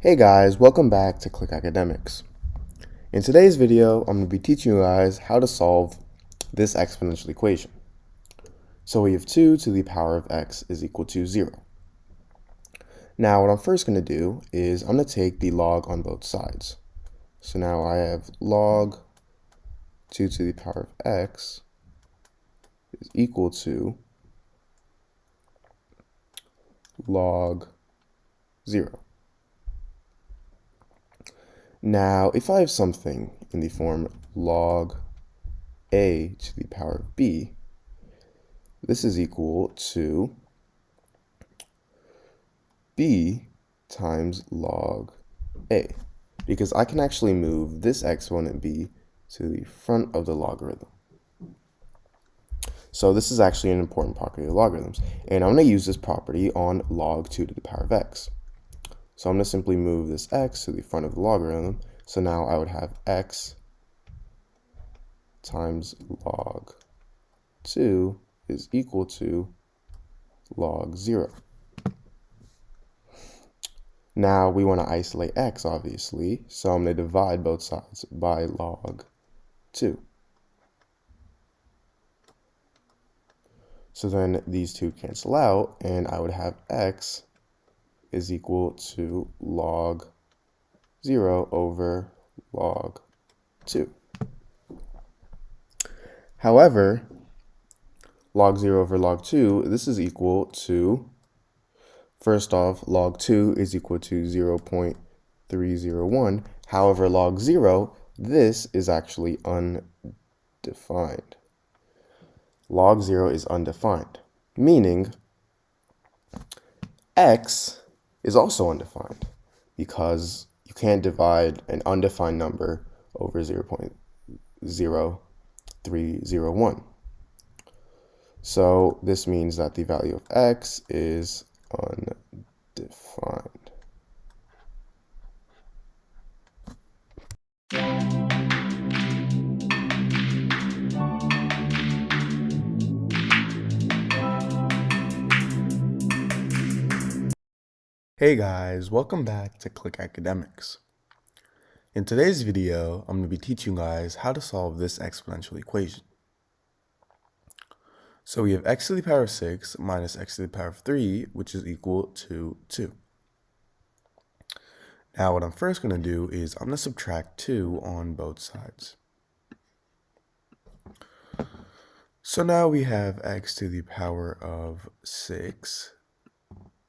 Hey guys, welcome back to Click Academics. In today's video, I'm going to be teaching you guys how to solve this exponential equation. So we have 2 to the power of x is equal to 0. Now what I'm first going to do is I'm going to take the log on both sides. So now I have log 2 to the power of x is equal to log 0. Now, if I have something in the form log a to the power of b, this is equal to b times log a, because I can actually move this exponent b to the front of the logarithm. So this is actually an important property of logarithms, and I'm going to use this property on log 2 to the power of x. So I'm going to simply move this x to the front of the logarithm. So now I would have x times log 2 is equal to log 0. Now we want to isolate x, obviously, so I'm going to divide both sides by log 2. So then these two cancel out, and I would have x is equal to log 0 over log 2. However, log 0 over log 2, this is equal to, first off, log 2 is equal to 0.301. However, log 0, this is actually undefined. Log 0 is undefined, meaning x is also undefined because you can't divide an undefined number over 0.0301. So this means that the value of x is undefined. Hey guys, welcome back to Click Academics. In today's video, I'm going to be teaching you guys how to solve this exponential equation. So we have x to the power of 6 minus x to the power of 3, which is equal to 2. Now what I'm first going to do is I'm going to subtract 2 on both sides. So now we have x to the power of 6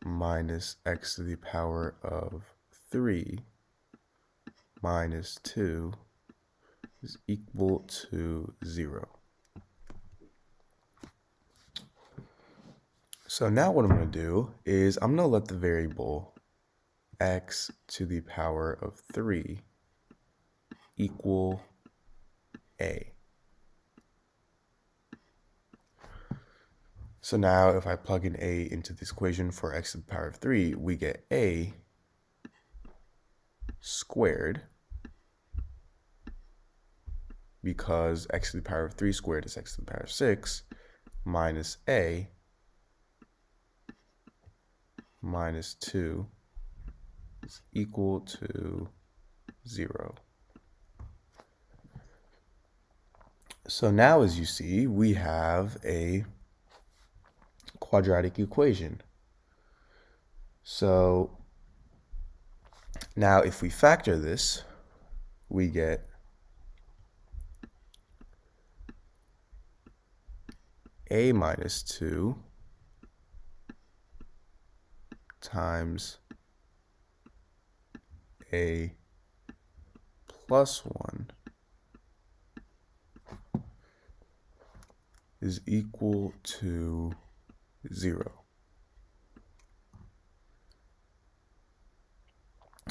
minus x to the power of 3 minus 2 is equal to 0. So now what I'm going to do is I'm going to let the variable x to the power of 3 equal a. So now if I plug in a into this equation for x to the power of 3, we get a squared, because x to the power of 3 squared is x to the power of 6, minus a minus 2 is equal to 0. So now, as you see, we have a quadratic equation. So now if we factor this, we get a minus 2 times a plus 1 is equal to 0.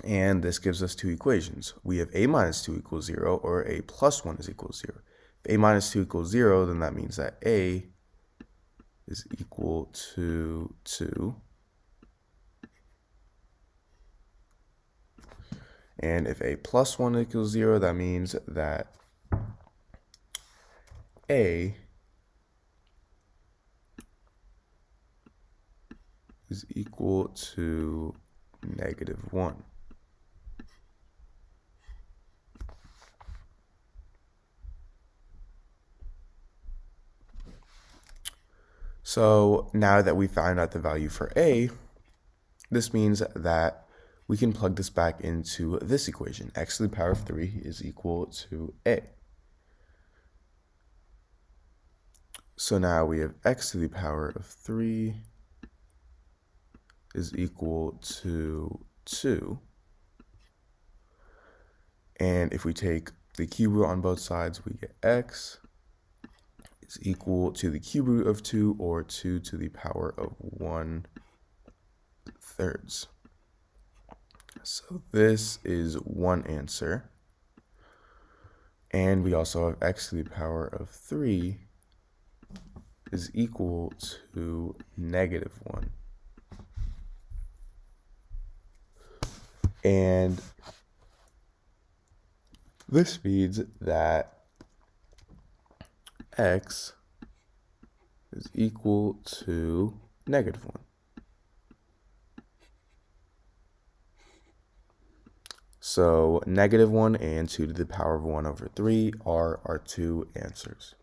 And this gives us two equations. We have a minus 2 equals 0, or a plus 1 is equal to 0. If a minus 2 equals 0, then that means that a is equal to 2. And if a plus 1 equals 0, that means that a is equal to -1. So now that we found out the value for a, this means that we can plug this back into this equation. X to the power of 3 is equal to a. So now we have x to the power of 3 is equal to 2. And if we take the cube root on both sides, we get x is equal to the cube root of 2, or 2 to the power of 1/3. So this is one answer. And we also have x to the power of 3 is equal to -1. And this means that x is equal to -1. So -1 and 2 to the power of 1/3 are our two answers.